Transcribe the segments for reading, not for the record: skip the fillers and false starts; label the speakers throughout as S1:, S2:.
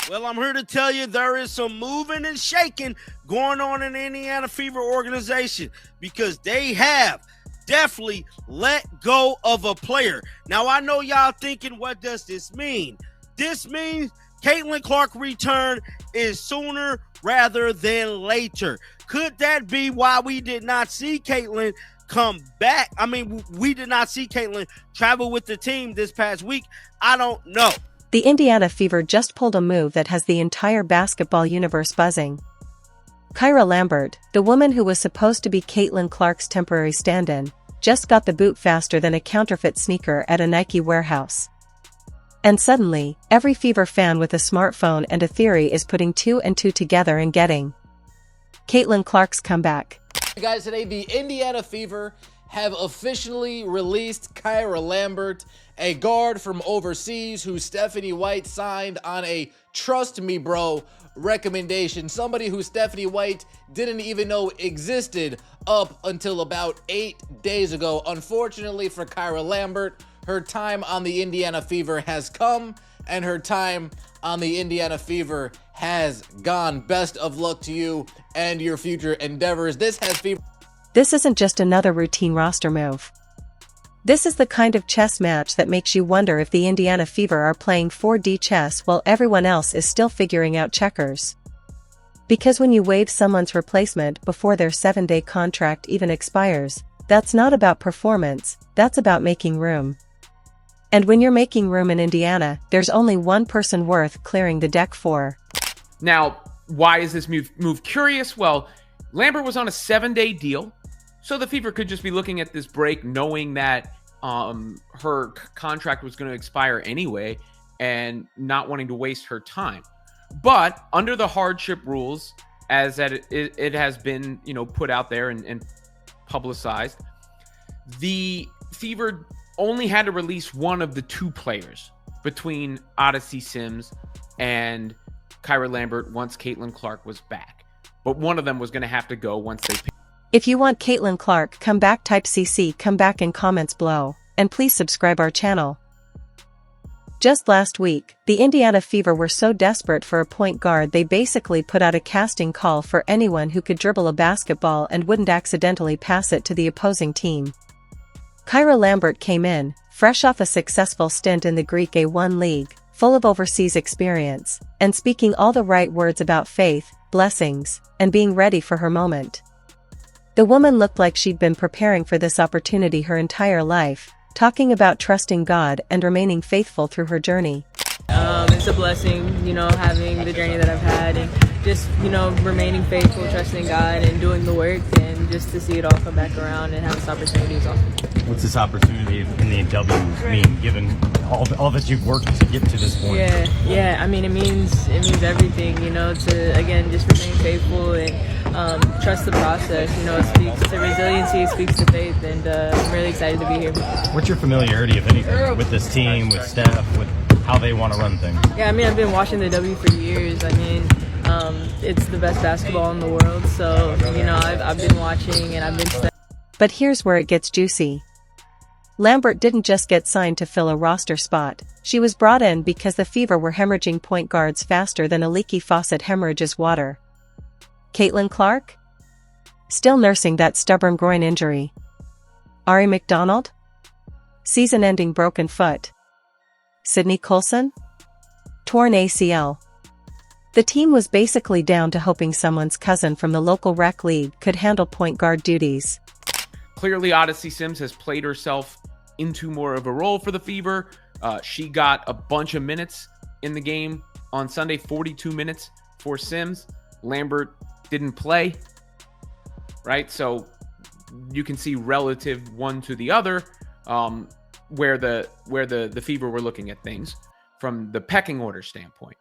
S1: Well, I'm here to tell you there is some moving and shaking going on in the Indiana Fever organization because they have definitely let go of a player. Now, I know y'all thinking, what does this mean? This means Caitlin Clark return is sooner rather than later. Could that be why we did not see Caitlin come back? I mean, we did not see Caitlin travel with the team this past week. I don't know.
S2: The Indiana Fever just pulled a move that has the entire basketball universe buzzing. Kyra Lambert, the woman who was supposed to be Caitlin Clark's temporary stand-in, just got the boot faster than a counterfeit sneaker at a Nike warehouse. And suddenly, every Fever fan with a smartphone and a theory is putting 2 and 2 together and getting Caitlin Clark's comeback.
S3: Guys, today the Indiana Fever have officially released Kyra Lambert, a guard from overseas who Stephanie White signed on a trust me bro recommendation. Somebody who Stephanie White didn't even know existed up until about 8 days ago. Unfortunately for Kyra Lambert, her time on the Indiana Fever has come and her time on the Indiana Fever has gone. Best of luck to you and your future endeavors.
S2: This isn't just another routine roster move. This is the kind of chess match that makes you wonder if the Indiana Fever are playing 4D chess while everyone else is still figuring out checkers. Because when you waive someone's replacement before their 7-day contract even expires, that's not about performance, that's about making room. And when you're making room in Indiana, there's only one person worth clearing the deck for.
S4: Now, why is this move curious? Well, Lambert was on a 7-day deal, so the Fever could just be looking at this break knowing that her contract was going to expire anyway and not wanting to waste her time. But under the hardship rules, as that it has been, put out there and publicized, the Fever only had to release one of the 2 players between Odyssey Sims and Kyra Lambert once Caitlin Clark was back. But one of them was going to have to go once they picked.
S2: If you want Caitlin Clark come back, type CC come back in comments below, and please subscribe our channel. Just last week, the Indiana Fever were so desperate for a point guard they basically put out a casting call for anyone who could dribble a basketball and wouldn't accidentally pass it to the opposing team. Kyra Lambert came in, fresh off a successful stint in the Greek A1 League, full of overseas experience, and speaking all the right words about faith, blessings, and being ready for her moment. The woman looked like she'd been preparing for this opportunity her entire life, talking about trusting God and remaining faithful through her journey.
S5: It's a blessing, having the journey that I've had and just, remaining faithful, trusting God and doing the work, and just to see it all come back around and have this opportunity is awesome.
S6: What's this opportunity in the W mean, given all that you've worked to get to this point?
S5: Yeah. I mean, it means everything, to, again, just remain faithful and trust the process. It speaks to resiliency, it speaks to faith, and I'm really excited to be here.
S6: What's your familiarity, if anything, with this team, with Steph, with how they want to run things?
S5: Yeah, I've been watching the W for years. It's the best basketball in the world, so, I've been watching and I've been studying.
S2: But here's where it gets juicy. Lambert didn't just get signed to fill a roster spot, she was brought in because the Fever were hemorrhaging point guards faster than a leaky faucet hemorrhages water. Caitlin Clark? Still nursing that stubborn groin injury. Ari McDonald? Season-ending broken foot. Sydney Colson? Torn ACL. The team was basically down to hoping someone's cousin from the local rec league could handle point guard duties.
S4: Clearly, Odyssey Sims has played herself into more of a role for the Fever. She got a bunch of minutes in the game on Sunday, 42 minutes for Sims. Lambert didn't play, right? So you can see relative one to the other where the Fever were looking at things from the pecking order standpoint.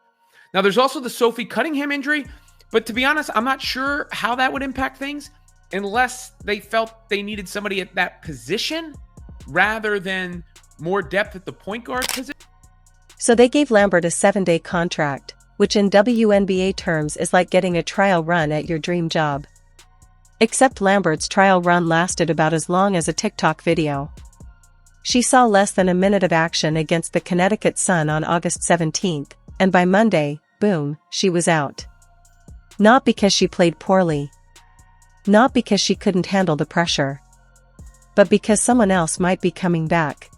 S4: Now, there's also the Sophie Cunningham injury, but to be honest, I'm not sure how that would impact things unless they felt they needed somebody at that position rather than more depth at the point guard position.
S2: So they gave Lambert a 7-day contract, which in WNBA terms is like getting a trial run at your dream job. Except Lambert's trial run lasted about as long as a TikTok video. She saw less than a minute of action against the Connecticut Sun on August 17th, and by Monday, boom, she was out. Not because she played poorly. Not because she couldn't handle the pressure. But because someone else might be coming back.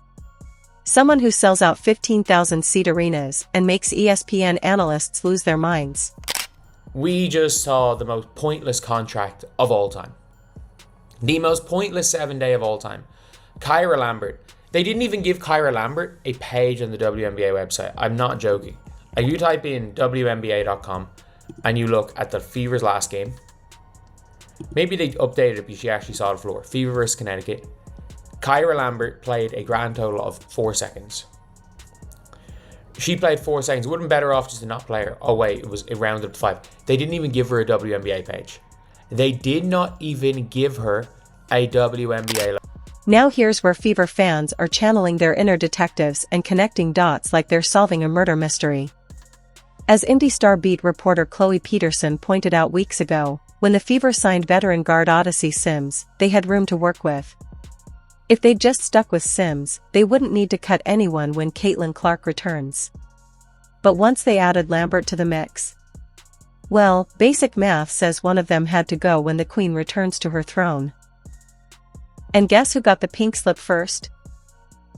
S2: Someone who sells out 15,000-seat arenas and makes ESPN analysts lose their minds.
S7: We just saw the most pointless contract of all time. The most pointless 7-day of all time. Kyra Lambert. They didn't even give Kyra Lambert a page on the WNBA website. I'm not joking. If you type in WNBA.com and you look at the Fever's last game, maybe they updated it because she actually saw the floor. Fever versus Connecticut. Kyra Lambert played a grand total of 4 seconds. She played 4 seconds. It would have been better off just to not play her. Oh wait, it rounded up to 5. They didn't even give her a WNBA page. They did not even give her a WNBA.
S2: Now here's where Fever fans are channeling their inner detectives and connecting dots like they're solving a murder mystery. As Indy Star beat reporter Chloe Peterson pointed out weeks ago, when the Fever signed veteran guard Odyssey Sims, they had room to work with. If they'd just stuck with Sims, they wouldn't need to cut anyone when Caitlin Clark returns. But once they added Lambert to the mix, well, basic math says one of them had to go when the Queen returns to her throne. And guess who got the pink slip first?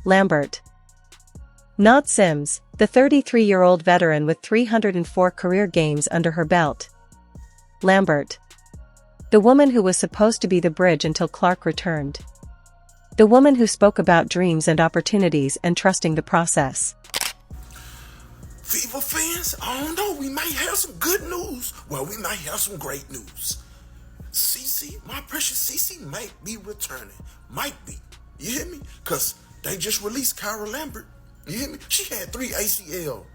S2: Lambert. Not Sims, the 33-year-old veteran with 304 career games under her belt. Lambert. The woman who was supposed to be the bridge until Clark returned. The woman who spoke about dreams and opportunities and trusting the process.
S8: Fever fans, I don't know, we might have some good news. Well, we might have some great news. Cece, my precious Cece, might be returning. Might be. You hear me? Because they just released Kyra Lambert. You hear me? She had 3 ACL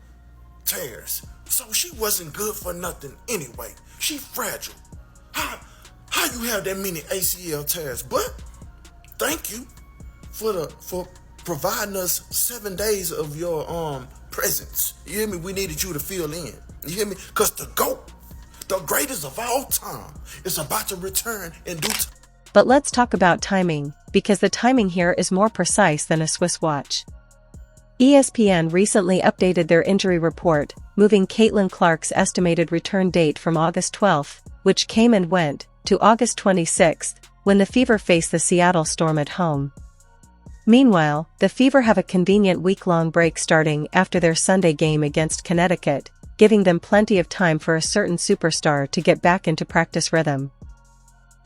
S8: tears. So she wasn't good for nothing anyway. She fragile. How you have that many ACL tears? But thank you for providing us 7 days of your presence. You hear me? We needed you to fill in. You hear me? Because the GOAT, the greatest of all time, is about to return in due time.
S2: But let's talk about timing, because the timing here is more precise than a Swiss watch. ESPN recently updated their injury report, moving Caitlin Clark's estimated return date from August 12th, which came and went, to August 26th, when the Fever face the Seattle Storm at home. Meanwhile, the Fever have a convenient week-long break starting after their Sunday game against Connecticut, giving them plenty of time for a certain superstar to get back into practice rhythm.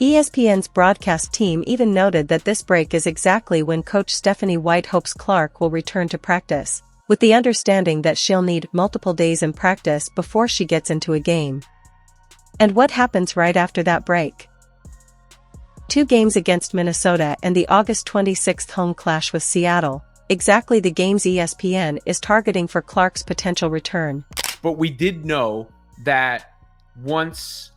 S2: ESPN's broadcast team even noted that this break is exactly when coach Stephanie White hopes Clark will return to practice, with the understanding that she'll need multiple days in practice before she gets into a game. And what happens right after that break? 2 games against Minnesota and the August 26th home clash with Seattle, exactly the games ESPN is targeting for Clark's potential return.
S4: But we did know that once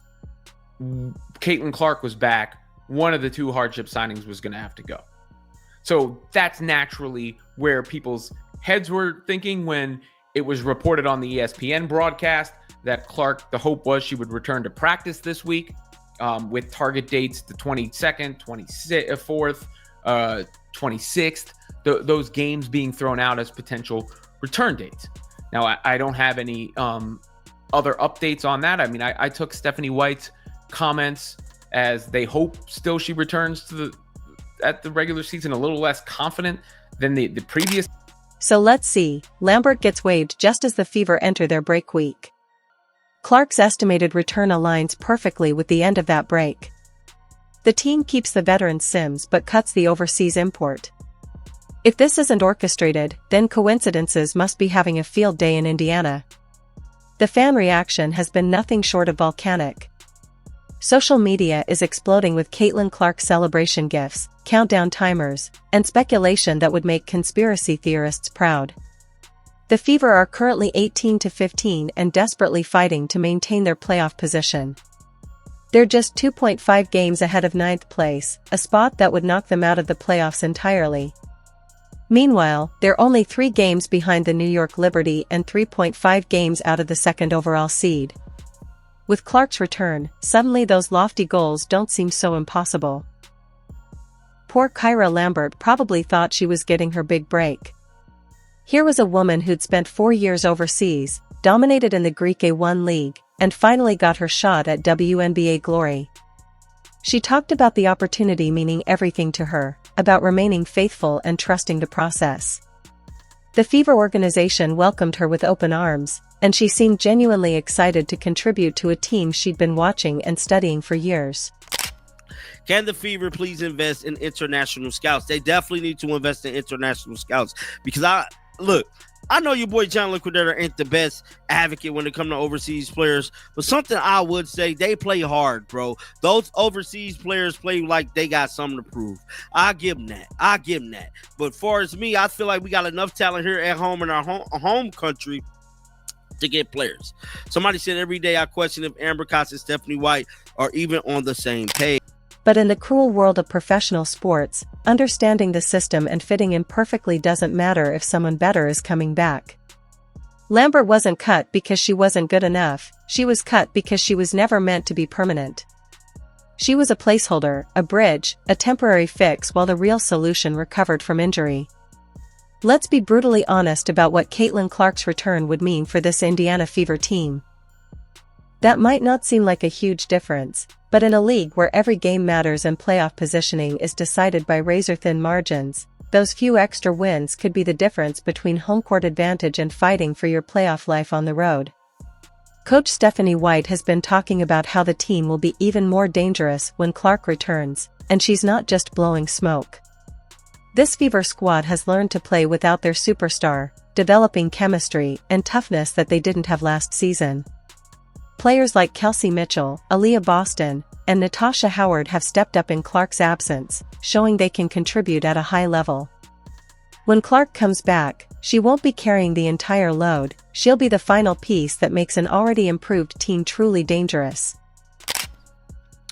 S4: Caitlin Clark was back, one of the 2 hardship signings was going to have to go. So that's naturally where people's heads were thinking when it was reported on the ESPN broadcast that Clark, the hope was she would return to practice this week, with target dates the 22nd, 24th, 26th, those games being thrown out as potential return dates. Now, I don't have any other updates on that. I mean, I took Stephanie White's comments as they hope still she returns at the regular season a little less confident than the previous.
S2: So let's see, Lambert gets waived just as the Fever enter their break week. Clark's estimated return aligns perfectly with the end of that break. The team keeps the veteran Sims but cuts the overseas import. If this isn't orchestrated, then coincidences must be having a field day in Indiana. The fan reaction has been nothing short of volcanic. Social media is exploding with Caitlin Clark celebration gifs, countdown timers, and speculation that would make conspiracy theorists proud. The Fever are currently 18-15 and desperately fighting to maintain their playoff position. They're just 2.5 games ahead of 9th place, a spot that would knock them out of the playoffs entirely. Meanwhile, they're only 3 games behind the New York Liberty and 3.5 games out of the 2nd overall seed. With Clark's return, suddenly those lofty goals don't seem so impossible. Poor Kyra Lambert probably thought she was getting her big break. Here was a woman who'd spent 4 years overseas, dominated in the Greek A1 League, and finally got her shot at WNBA glory. She talked about the opportunity meaning everything to her, about remaining faithful and trusting the process. The Fever organization welcomed her with open arms, and she seemed genuinely excited to contribute to a team she'd been watching and studying for years.
S1: Can the Fever please invest in international scouts? They definitely need to invest in international scouts because I know your boy John Liquidator ain't the best advocate when it comes to overseas players, but something I would say, they play hard, bro. Those overseas players play like they got something to prove. I give them that. But far as me, I feel like we got enough talent here at home in our home country to get players. Somebody said every day I question if Amber Cox and Stephanie White are even on the same page.
S2: But in the cruel world of professional sports, understanding the system and fitting in perfectly doesn't matter if someone better is coming back. Lambert wasn't cut because she wasn't good enough, she was cut because she was never meant to be permanent. She was a placeholder, a bridge, a temporary fix while the real solution recovered from injury. Let's be brutally honest about what Caitlin Clark's return would mean for this Indiana Fever team. That might not seem like a huge difference, but in a league where every game matters and playoff positioning is decided by razor-thin margins, those few extra wins could be the difference between home court advantage and fighting for your playoff life on the road. Coach Stephanie White has been talking about how the team will be even more dangerous when Clark returns, and she's not just blowing smoke. This Fever squad has learned to play without their superstar, developing chemistry and toughness that they didn't have last season. Players like Kelsey Mitchell, Aaliyah Boston, and Natasha Howard have stepped up in Clark's absence, showing they can contribute at a high level. When Clark comes back, she won't be carrying the entire load, she'll be the final piece that makes an already improved team truly dangerous.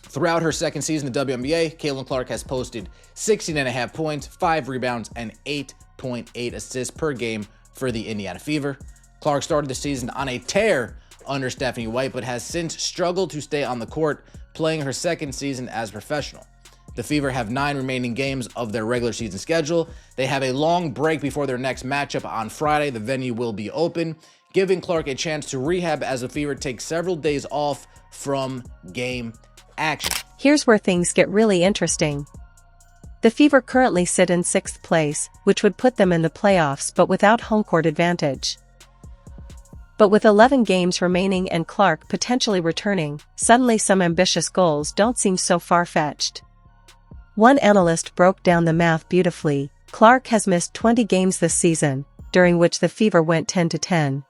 S3: Throughout her second season in the WNBA, Caitlin Clark has posted 16.5 points, 5 rebounds, and 8.8 assists per game for the Indiana Fever. Clark started the season on a tear under Stephanie White, but has since struggled to stay on the court, playing her second season as a professional. The Fever have 9 remaining games of their regular season schedule. They have a long break before their next matchup on Friday. The venue will be open, giving Clark a chance to rehab as the Fever take several days off from game action.
S2: Here's where things get really interesting. The Fever currently sit in 6th place, which would put them in the playoffs but without home court advantage. But with 11 games remaining and Clark potentially returning, suddenly some ambitious goals don't seem so far-fetched. One analyst broke down the math beautifully. Clark has missed 20 games this season, during which the Fever went 10-10.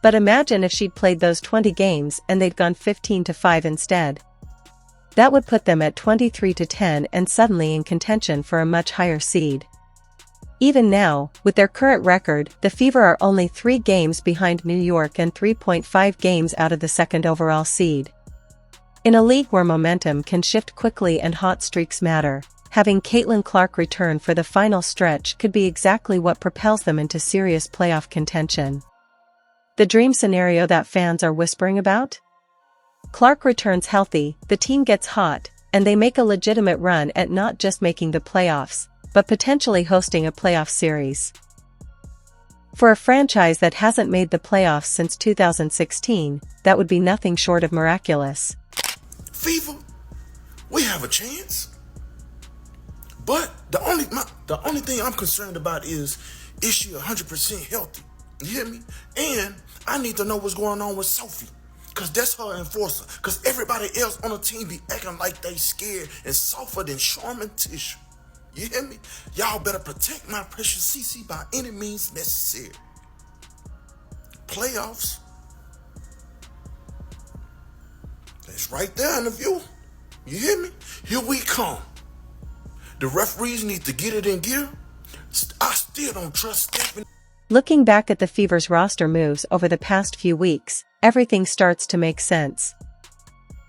S2: But imagine if she'd played those 20 games and they'd gone 15-5 instead. That would put them at 23-10 and suddenly in contention for a much higher seed. Even now, with their current record, the Fever are only 3 games behind New York and 3.5 games out of the second overall seed. In a league where momentum can shift quickly and hot streaks matter, having Caitlin Clark return for the final stretch could be exactly what propels them into serious playoff contention. The dream scenario that fans are whispering about? Clark returns healthy, the team gets hot, and they make a legitimate run at not just making the playoffs, but potentially hosting a playoff series. For a franchise that hasn't made the playoffs since 2016, that would be nothing short of miraculous.
S8: Fever, we have a chance. But the only thing I'm concerned about is she 100% healthy? You hear me? And I need to know what's going on with Sophie. Because that's her enforcer. Because everybody else on the team be acting like they scared and softer than Charmin tissue. You hear me? Y'all better protect my precious CC by any means necessary. Playoffs. That's right there in the view. You hear me? Here we come. The referees need to get it in gear. I still don't trust Stephanie.
S2: Looking back at the Fever's roster moves over the past few weeks, everything starts to make sense.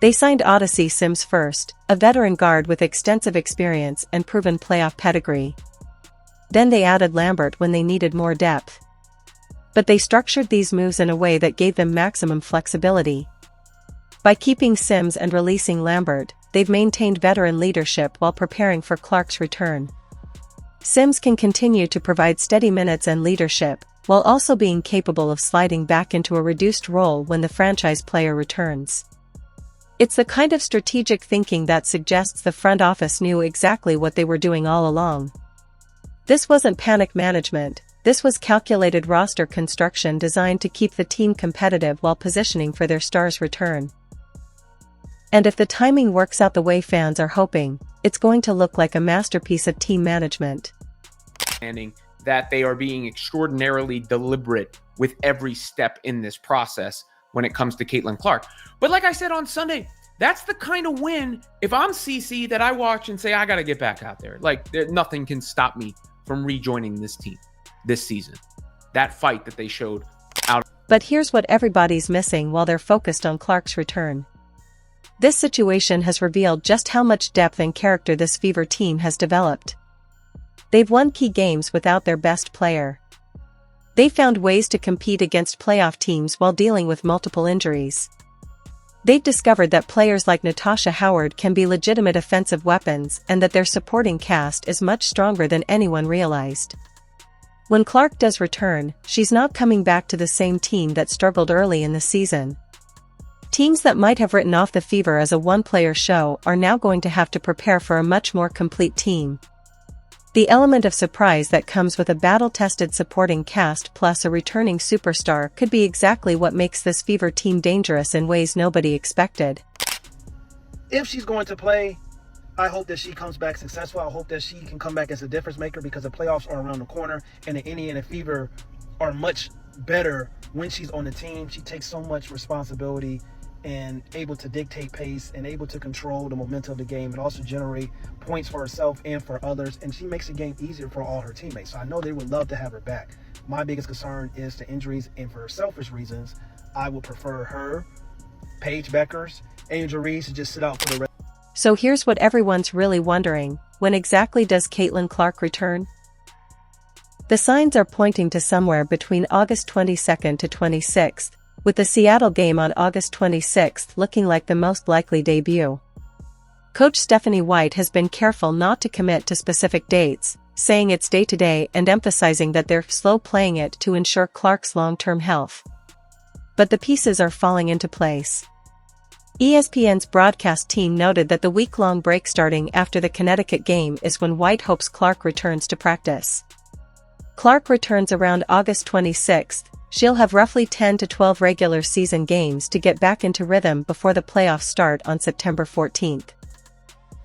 S2: They signed Odyssey Sims first, a veteran guard with extensive experience and proven playoff pedigree. Then they added Lambert when they needed more depth. But they structured these moves in a way that gave them maximum flexibility. By keeping Sims and releasing Lambert, they've maintained veteran leadership while preparing for Clark's return. Sims can continue to provide steady minutes and leadership, while also being capable of sliding back into a reduced role when the franchise player returns. It's the kind of strategic thinking that suggests the front office knew exactly what they were doing all along. This wasn't panic management, this was calculated roster construction designed to keep the team competitive while positioning for their star's return. And if the timing works out the way fans are hoping, it's going to look like a masterpiece of team management.
S4: That they are being extraordinarily deliberate with every step in this process when it comes to Caitlin Clark. But like I said on Sunday, that's the kind of win, if I'm CC, that I watch and say, I got to get back out there. Like, nothing can stop me from rejoining this team this season. That fight that they showed out.
S2: But here's what everybody's missing while they're focused on Clark's return. This situation has revealed just how much depth and character this Fever team has developed. They've won key games without their best player. They found ways to compete against playoff teams while dealing with multiple injuries. They've discovered that players like Natasha Howard can be legitimate offensive weapons and that their supporting cast is much stronger than anyone realized. When Clark does return, she's not coming back to the same team that struggled early in the season. Teams that might have written off the Fever as a one-player show are now going to have to prepare for a much more complete team. The element of surprise that comes with a battle-tested supporting cast plus a returning superstar could be exactly what makes this Fever team dangerous in ways nobody expected.
S9: If she's going to play, I hope that she comes back successful. I hope that she can come back as a difference maker because the playoffs are around the corner and the Indiana Fever are much better when she's on the team. She takes so much responsibility and able to dictate pace and able to control the momentum of the game and also generate points for herself and for others. And she makes the game easier for all her teammates. So I know they would love to have her back. My biggest concern is the injuries, and for selfish reasons, I would prefer her, Paige Beckers, Angel Reese to just sit out for the rest.
S2: So here's what everyone's really wondering: when exactly does Caitlin Clark return? The signs are pointing to somewhere between August 22nd to 26th. With the Seattle game on August 26th looking like the most likely debut. Coach Stephanie White has been careful not to commit to specific dates, saying it's day-to-day and emphasizing that they're slow playing it to ensure Clark's long-term health. But the pieces are falling into place. ESPN's broadcast team noted that the week-long break starting after the Connecticut game is when White hopes Clark returns to practice. Clark returns around August 26th. She'll have roughly 10 to 12 regular season games to get back into rhythm before the playoffs start on September 14th.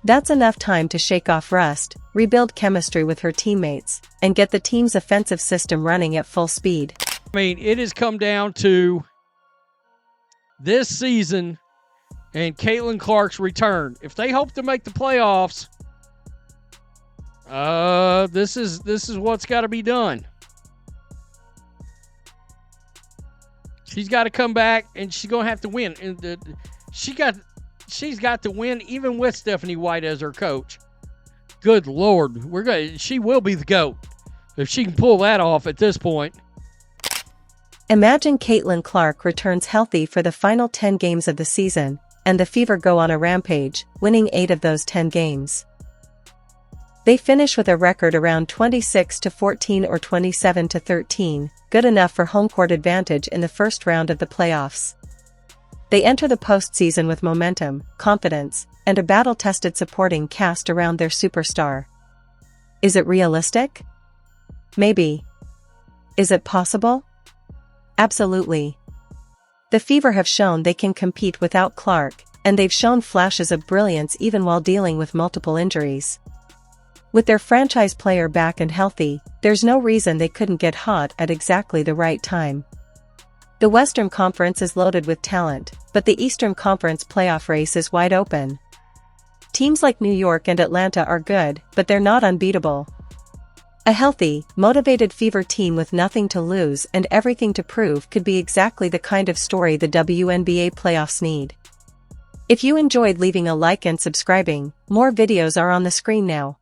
S2: That's enough time to shake off rust, rebuild chemistry with her teammates, and get the team's offensive system running at full speed.
S10: I mean, it has come down to this season and Caitlin Clark's return. If they hope to make the playoffs, this is what's got to be done. She's got to come back, and she's going to have to win. And she's got to win even with Stephanie White as her coach. Good Lord, she will be the GOAT if she can pull that off at this point.
S2: Imagine Caitlin Clark returns healthy for the final 10 games of the season, and the Fever go on a rampage, winning 8 of those 10 games. They finish with a record around 26-14 or 27-13, good enough for home court advantage in the first round of the playoffs. They enter the postseason with momentum, confidence, and a battle-tested supporting cast around their superstar. Is it realistic? Maybe. Is it possible? Absolutely. The Fever have shown they can compete without Clark, and they've shown flashes of brilliance even while dealing with multiple injuries. With their franchise player back and healthy, there's no reason they couldn't get hot at exactly the right time. The Western Conference is loaded with talent, but the Eastern Conference playoff race is wide open. Teams like New York and Atlanta are good, but they're not unbeatable. A healthy, motivated Fever team with nothing to lose and everything to prove could be exactly the kind of story the WNBA playoffs need. If you enjoyed leaving a like and subscribing, more videos are on the screen now.